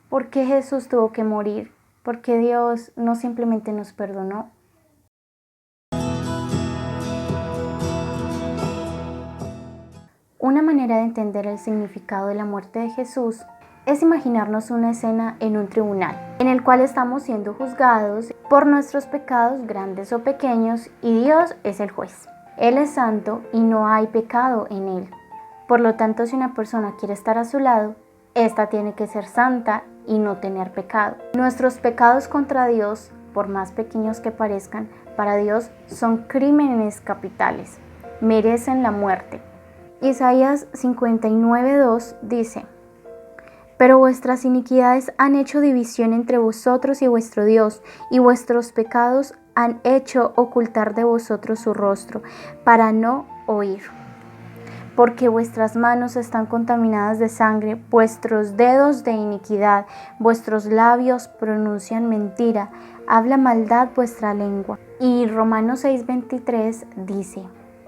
¿Por qué Jesús tuvo que morir? ¿Por qué Dios no simplemente nos perdonó? Una manera de entender el significado de la muerte de Jesús es imaginarnos una escena en un tribunal, en el cual estamos siendo juzgados por nuestros pecados grandes o pequeños y Dios es el juez. Él es santo y no hay pecado en él. Por lo tanto, si una persona quiere estar a su lado, ésta tiene que ser santa y no tener pecado. Nuestros pecados contra Dios, por más pequeños que parezcan, para Dios son crímenes capitales, merecen la muerte. Isaías 59:2 dice: pero vuestras iniquidades han hecho división entre vosotros y vuestro Dios, y vuestros pecados han hecho ocultar de vosotros su rostro, para no oír. Porque vuestras manos están contaminadas de sangre, vuestros dedos de iniquidad, vuestros labios pronuncian mentira, habla maldad vuestra lengua. Y Romanos 6:23 dice: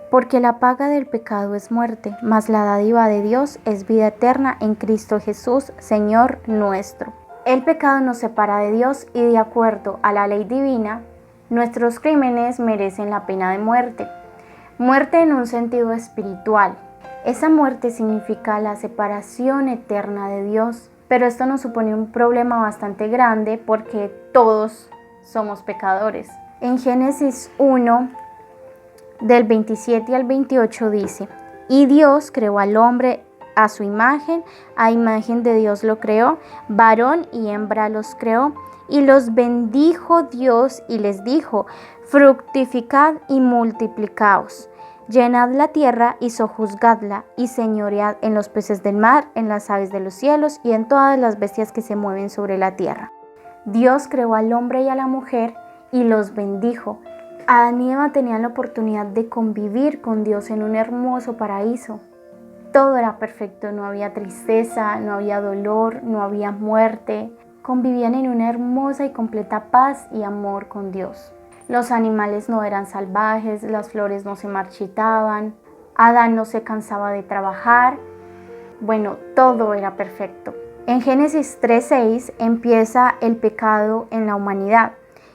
porque la paga del pecado es muerte, mas la dádiva de Dios es vida eterna en Cristo Jesús, Señor nuestro. El pecado nos separa de Dios y de acuerdo a la ley divina, nuestros crímenes merecen la pena de muerte. Muerte en un sentido espiritual. Esa muerte significa la separación eterna de Dios. Pero esto nos supone un problema bastante grande porque todos somos pecadores. En Génesis 1, del 27 al 28 dice: y Dios creó al hombre a su imagen, a imagen de Dios lo creó, varón y hembra los creó, y los bendijo Dios y les dijo: fructificad y multiplicaos, llenad la tierra y sojuzgadla, y señoread en los peces del mar, en las aves de los cielos y en todas las bestias que se mueven sobre la tierra. Dios creó al hombre y a la mujer y los bendijo. Adán y Eva tenían la oportunidad de convivir con Dios en un hermoso paraíso. Todo era perfecto, no había tristeza, no había dolor, no había muerte. Convivían en una hermosa y completa paz y amor con Dios. Los animales no eran salvajes, las flores no se marchitaban, Adán no se cansaba de trabajar. Bueno, todo era perfecto. En Génesis 3:6 empieza el pecado en la humanidad.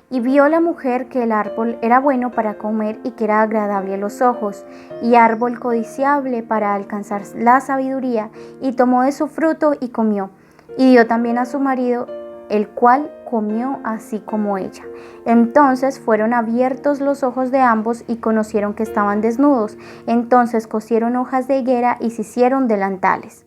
Y vio la mujer que el árbol era bueno para comer y que era agradable a los ojos, y árbol codiciable para alcanzar la sabiduría, y tomó de su fruto y comió, y dio también a su marido, el cual comió así como ella. Entonces fueron abiertos los ojos de ambos y conocieron que estaban desnudos. Entonces cosieron hojas de higuera y se hicieron delantales.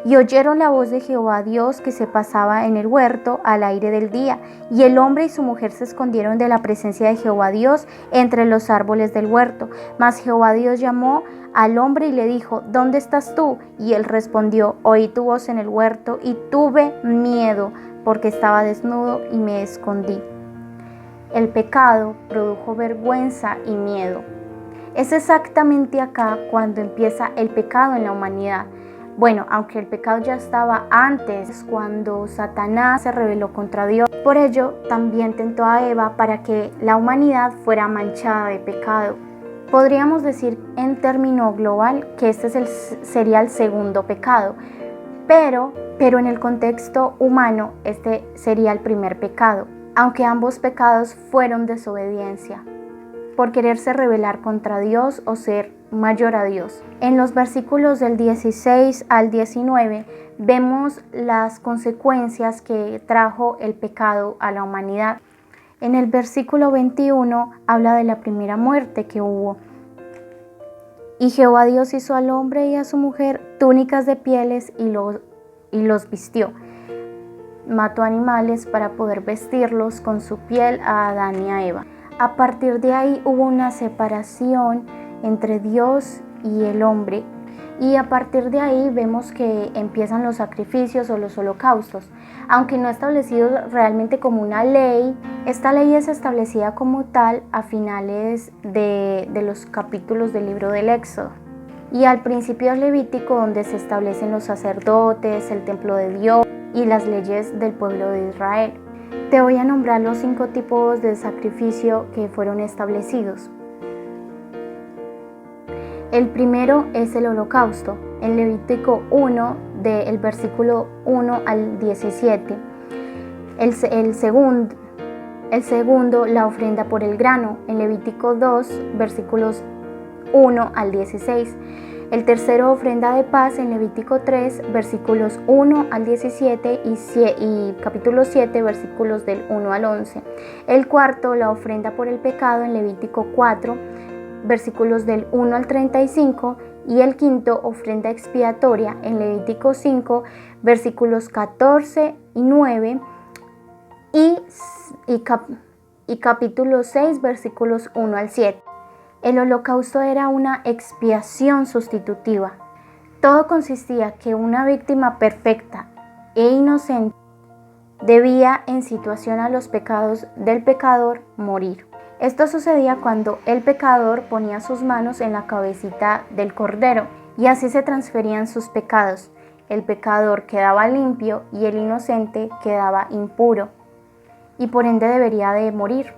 Y oyeron la voz de Jehová Dios que se pasaba en el huerto al aire del día, y el hombre y su mujer se escondieron de la presencia de Jehová Dios entre los árboles del huerto. Mas Jehová Dios llamó al hombre y le dijo: ¿dónde estás tú? Y él respondió: oí tu voz en el huerto y tuve miedo, porque estaba desnudo y me escondí. El pecado produjo vergüenza y miedo. Es exactamente acá cuando empieza el pecado en la humanidad. Bueno, aunque el pecado ya estaba antes, cuando Satanás se rebeló contra Dios. Por ello, también tentó a Eva para que la humanidad fuera manchada de pecado. Podríamos decir en término global que este sería el segundo pecado, pero en el contexto humano este sería el primer pecado, aunque ambos pecados fueron desobediencia, por quererse rebelar contra Dios o ser mayor a Dios. En los versículos del 16 al 19 vemos las consecuencias que trajo el pecado a la humanidad. En el versículo 21 habla de la primera muerte que hubo. Y Jehová Dios hizo al hombre y a su mujer túnicas de pieles y los vistió. Mató animales para poder vestirlos con su piel a Adán y a Eva. A partir de ahí hubo una separación entre Dios y el hombre, y a partir de ahí vemos que empiezan los sacrificios o los holocaustos. Aunque no establecidos realmente como una ley, esta ley es establecida como tal a finales de los capítulos del libro del Éxodo y al principio del Levítico, donde se establecen los sacerdotes, el templo de Dios y las leyes del pueblo de Israel. Te voy a nombrar los 5 tipos de sacrificio que fueron establecidos. El primero es el holocausto. En Levítico 1, del versículo 1 al 17. El segundo, la ofrenda por el grano, en Levítico 2, versículos 1 al 16. El tercero, ofrenda de paz, en Levítico 3, versículos 1 al 17 y capítulo 7, versículos del 1 al 11. El cuarto, la ofrenda por el pecado, en Levítico 4, versículos del 1 al 35. Y el quinto, ofrenda expiatoria, en Levítico 5, versículos 14 y 9. Y capítulo 6, versículos 1 al 7. El holocausto era una expiación sustitutiva. Todo consistía que una víctima perfecta e inocente debía, en situación a los pecados del pecador, morir. Esto sucedía cuando el pecador ponía sus manos en la cabecita del cordero y así se transferían sus pecados. El pecador quedaba limpio y el inocente quedaba impuro y por ende debería de morir.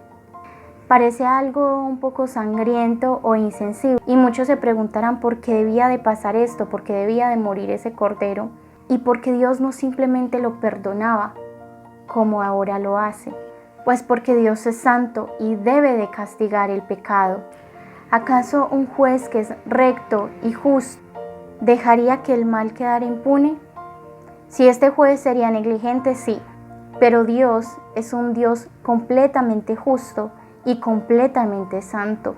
Parece algo un poco sangriento o insensible y muchos se preguntarán por qué debía de pasar esto, por qué debía de morir ese cordero y por qué Dios no simplemente lo perdonaba como ahora lo hace. Pues porque Dios es santo y debe de castigar el pecado. ¿Acaso un juez que es recto y justo dejaría que el mal quedara impune? Si este juez sería negligente, sí, pero Dios es un Dios completamente justo y completamente santo.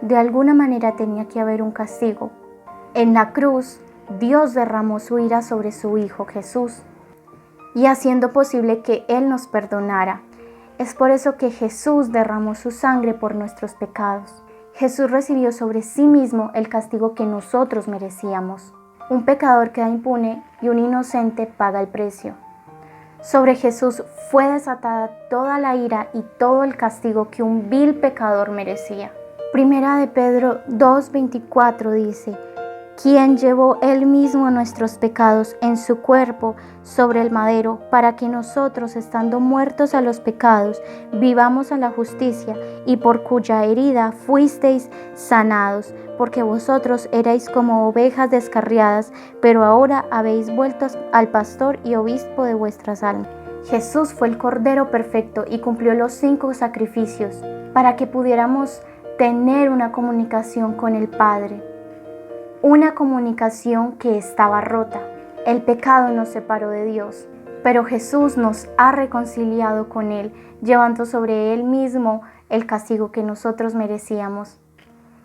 De alguna manera tenía que haber un castigo. En la cruz, Dios derramó su ira sobre su Hijo Jesús y haciendo posible que Él nos perdonara. Es por eso que Jesús derramó su sangre por nuestros pecados. Jesús recibió sobre sí mismo el castigo que nosotros merecíamos. Un pecador queda impune y un inocente paga el precio. Sobre Jesús fue desatada toda la ira y todo el castigo que un vil pecador merecía. Primera de Pedro 2:24 dice: quien llevó él mismo nuestros pecados en su cuerpo sobre el madero, para que nosotros, estando muertos a los pecados, vivamos a la justicia, y por cuya herida fuisteis sanados, porque vosotros erais como ovejas descarriadas, pero ahora habéis vuelto al pastor y obispo de vuestras almas. Jesús fue el Cordero perfecto y cumplió los 5 sacrificios para que pudiéramos tener una comunicación con el Padre. Una comunicación que estaba rota. El pecado nos separó de Dios, pero Jesús nos ha reconciliado con Él, llevando sobre Él mismo el castigo que nosotros merecíamos.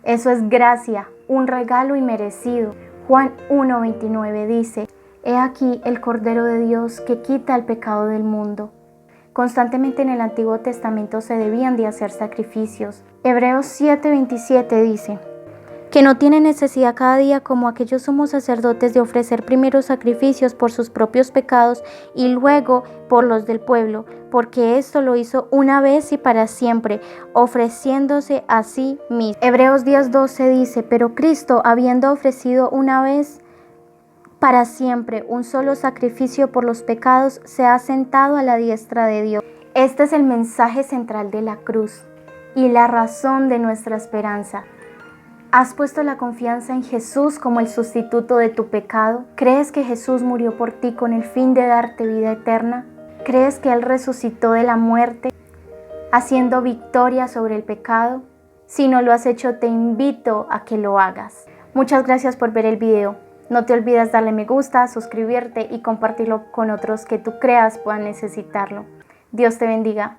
Eso es gracia, un regalo inmerecido. Juan 1:29 dice: He aquí el Cordero de Dios que quita el pecado del mundo. Constantemente en el Antiguo Testamento se debían de hacer sacrificios. Hebreos 7:27 dice: que no tiene necesidad cada día, como aquellos sumos sacerdotes, de ofrecer primero sacrificios por sus propios pecados y luego por los del pueblo, porque esto lo hizo una vez y para siempre, ofreciéndose a sí mismo. Hebreos 10:12 dice: pero Cristo, habiendo ofrecido una vez para siempre un solo sacrificio por los pecados, se ha sentado a la diestra de Dios. Este es el mensaje central de la cruz y la razón de nuestra esperanza. ¿Has puesto la confianza en Jesús como el sustituto de tu pecado? ¿Crees que Jesús murió por ti con el fin de darte vida eterna? ¿Crees que Él resucitó de la muerte, haciendo victoria sobre el pecado? Si no lo has hecho, te invito a que lo hagas. Muchas gracias por ver el video. No te olvides darle me gusta, suscribirte y compartirlo con otros que tú creas puedan necesitarlo. Dios te bendiga.